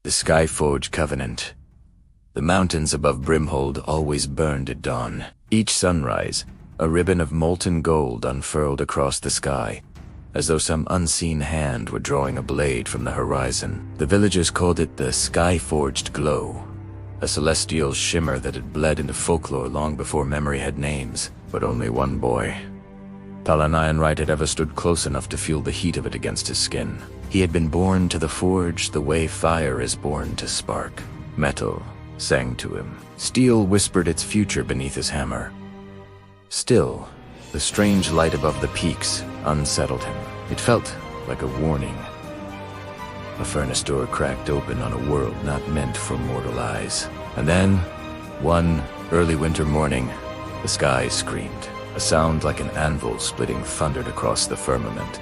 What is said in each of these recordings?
The Skyforge Covenant. The mountains above Brimhold always burned at dawn. Each sunrise, a ribbon of molten gold unfurled across the sky, as though some unseen hand were drawing a blade from the horizon. The villagers called it the Skyforged Glow, a celestial shimmer that had bled into folklore long before memory had names. But only one boy, Talon Ironright, had ever stood close enough to feel the heat of it against his skin. He had been born to the forge the way fire is born to spark. Metal sang to him. Steel whispered its future beneath his hammer. Still, the strange light above the peaks unsettled him. It felt like a warning. A furnace door cracked open on a world not meant for mortal eyes. And then, one early winter morning, the sky screamed. A sound like an anvil splitting thundered across the firmament,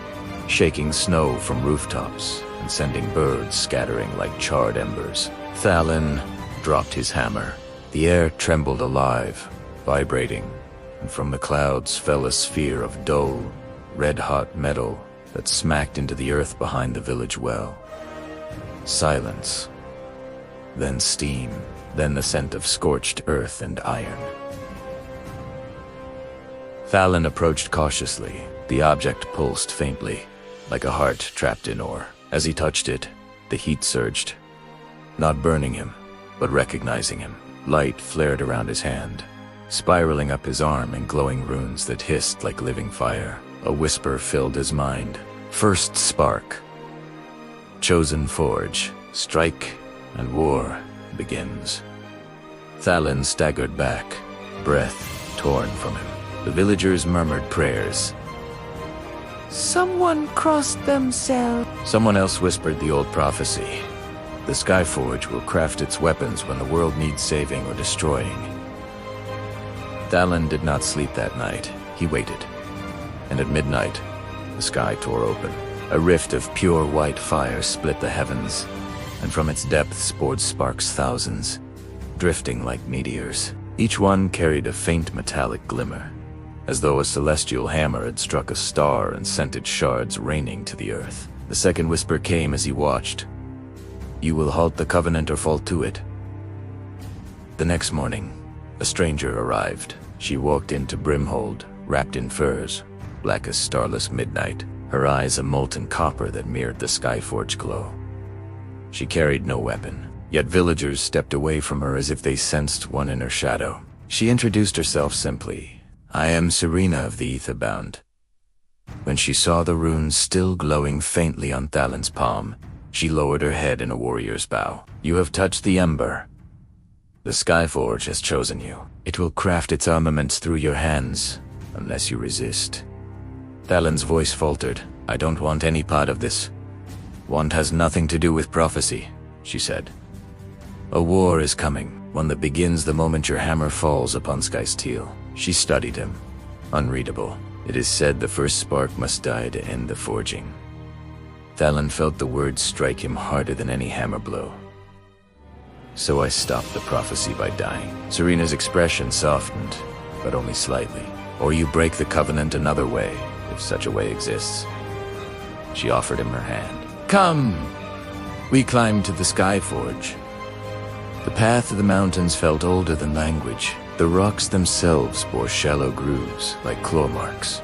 shaking snow from rooftops and sending birds scattering like charred embers. Talon dropped his hammer. The air trembled alive, vibrating, and from the clouds fell a sphere of dull, red-hot metal that smacked into the earth behind the village well. Silence, then steam, then the scent of scorched earth and iron. Talon approached cautiously. The object pulsed faintly, like a heart trapped in ore. As he touched it, the heat surged, not burning him, but recognizing him. Light flared around his hand, spiraling up his arm in glowing runes that hissed like living fire. A whisper filled his mind. First spark. Chosen forge. Strike and war begins. Talon staggered back, breath torn from him. The villagers murmured prayers. Someone crossed themselves. Someone else whispered the old prophecy. The Skyforge will craft its weapons when the world needs saving or destroying. Talon did not sleep that night. He waited. And at midnight, the sky tore open. A rift of pure white fire split the heavens, and from its depths poured sparks thousands, drifting like meteors. Each one carried a faint metallic glimmer, as though a celestial hammer had struck a star and sent its shards raining to the earth. The second whisper came as he watched. You will halt the Covenant or fall to it. The next morning, a stranger arrived. She walked into Brimhold, wrapped in furs, black as starless midnight, her eyes a molten copper that mirrored the Skyforge glow. She carried no weapon, yet villagers stepped away from her as if they sensed one in her shadow. She introduced herself simply. I am Serena of the Etherbound. When she saw the runes still glowing faintly on Talon's palm, she lowered her head in a warrior's bow. You have touched the ember. The Skyforge has chosen you. It will craft its armaments through your hands, unless you resist. Talon's voice faltered. I don't want any part of this. Want has nothing to do with prophecy, she said. A war is coming, one that begins the moment your hammer falls upon Skysteel. She studied him. Unreadable. It is said the first spark must die to end the forging. Talon felt the words strike him harder than any hammer blow. So I stopped the prophecy by dying. Serena's expression softened, but only slightly. Or you break the Covenant another way, if such a way exists. She offered him her hand. Come! We climbed to the Skyforge. The path of the mountains felt older than language. The rocks themselves bore shallow grooves, like claw marks,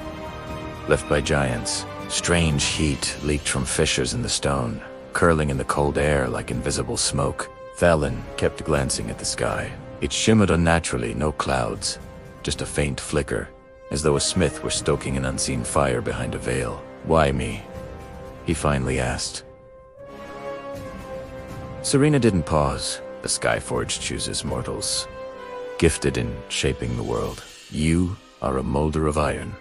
left by giants. Strange heat leaked from fissures in the stone, curling in the cold air like invisible smoke. Talon kept glancing at the sky. It shimmered unnaturally, no clouds, just a faint flicker, as though a smith were stoking an unseen fire behind a veil. Why me? He finally asked. Serena didn't pause. The Skyforge chooses mortals, gifted in shaping the world. You are a molder of iron,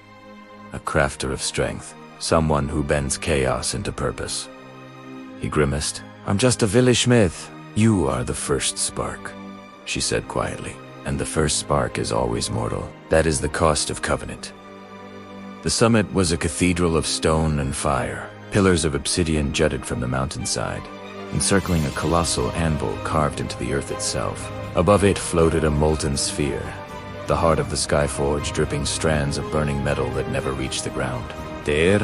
a crafter of strength, someone who bends chaos into purpose. He grimaced. I'm just a village smith. You are the first spark, she said quietly. And the first spark is always mortal. That is the cost of Covenant. The summit was a cathedral of stone and fire. Pillars of obsidian jutted from the mountainside, encircling a colossal anvil carved into the earth itself. Above it floated a molten sphere, the heart of the Skyforge dripping strands of burning metal that never reached the ground. Ter,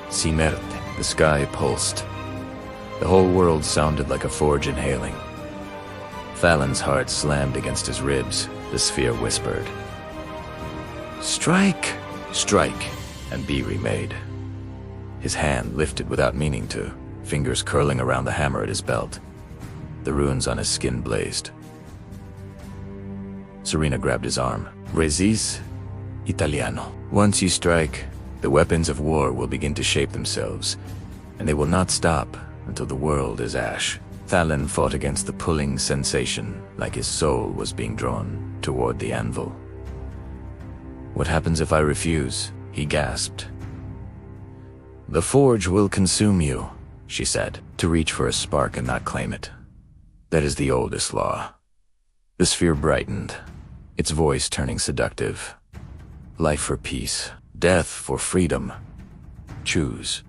si merte. The sky pulsed. The whole world sounded like a forge inhaling. Thalen's heart slammed against his ribs. The sphere whispered, "Strike! Strike, and be remade." His hand lifted without meaning to, fingers curling around the hammer at his belt. The runes on his skin blazed. Serena grabbed his arm. "Resist, Italiano. Once you strike, the weapons of war will begin to shape themselves, and they will not stop until the world is ash." Thalen fought against the pulling sensation, like his soul was being drawn toward the anvil. "What happens if I refuse?" he gasped. "The forge will consume you," she said, "to reach for a spark and not claim it. That is the oldest law." The sphere brightened, its voice turning seductive. "Life for peace, death for freedom. Choose."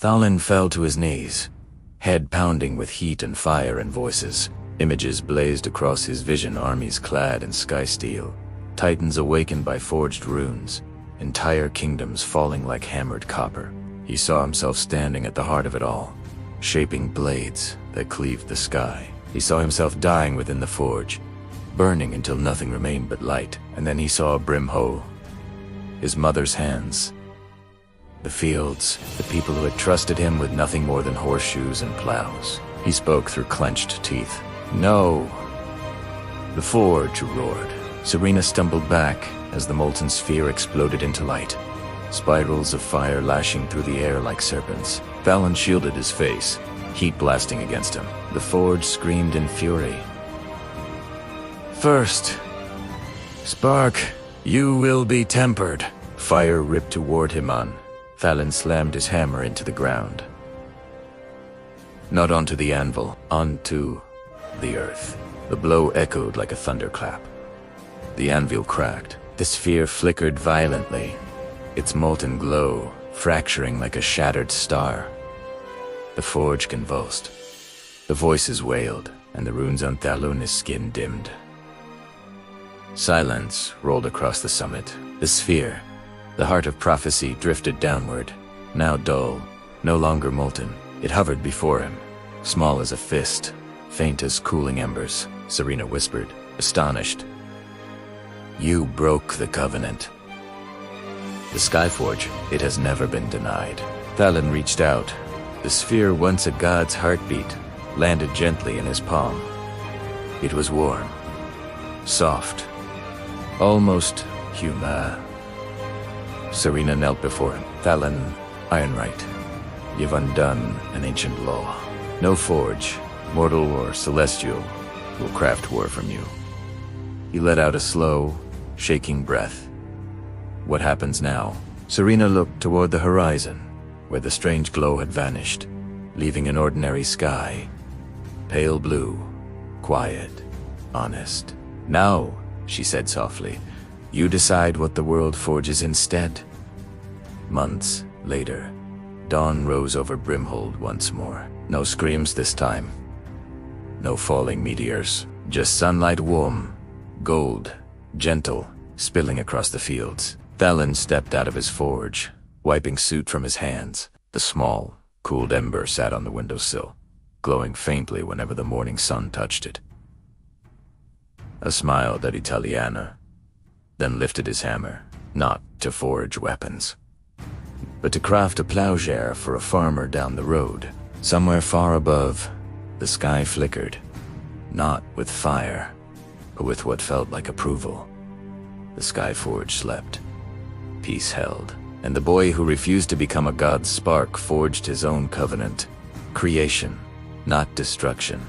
Thalen fell to his knees, head pounding with heat and fire and voices. Images blazed across his vision, armies clad in sky steel, titans awakened by forged runes, entire kingdoms falling like hammered copper. He saw himself standing at the heart of it all, shaping blades that cleaved the sky. He saw himself dying within the forge, burning until nothing remained but light. And then he saw a brimhole, his mother's hands, the fields, the people who had trusted him with nothing more than horseshoes and plows. He spoke through clenched teeth. "No!" The forge roared. Serena stumbled back as the molten sphere exploded into light, spirals of fire lashing through the air like serpents. Thalen shielded his face, heat blasting against him. The forge screamed in fury. "First, spark, you will be tempered." Fire ripped toward him on. Thalen slammed his hammer into the ground. Not onto the anvil, onto the earth. The blow echoed like a thunderclap. The anvil cracked. The sphere flickered violently, its molten glow fracturing like a shattered star. The forge convulsed. The voices wailed, and the runes on Thalen's skin dimmed. Silence rolled across the summit. The sphere, the heart of prophecy, drifted downward, now dull, no longer molten. It hovered before him, small as a fist, faint as cooling embers. Serena whispered, astonished, "You broke the covenant." The Skyforge, it has never been denied. Thalen reached out. The sphere, once a god's heartbeat, landed gently in his palm. It was warm, soft, almost human. Serena knelt before him. "Thalen, Ironright, you've undone an ancient law. No forge, mortal or celestial, will craft war from you." He let out a slow, shaking breath. "What happens now?" Serena looked toward the horizon, where the strange glow had vanished, leaving an ordinary sky. Pale blue, quiet, honest. "Now," she said softly, "you decide what the world forges instead." Months later, dawn rose over Brimhold once more. No screams this time. No falling meteors. Just sunlight, warm, gold, gentle, spilling across the fields. Thalen stepped out of his forge, wiping soot from his hands. The small, cooled ember sat on the windowsill, glowing faintly whenever the morning sun touched it. A smile at Italiana, then lifted his hammer, not to forge weapons, but to craft a plowshare for a farmer down the road. Somewhere far above, the sky flickered, not with fire, but with what felt like approval. The Skyforge slept. Peace held, and the boy who refused to become a god's spark forged his own covenant. Creation, not destruction.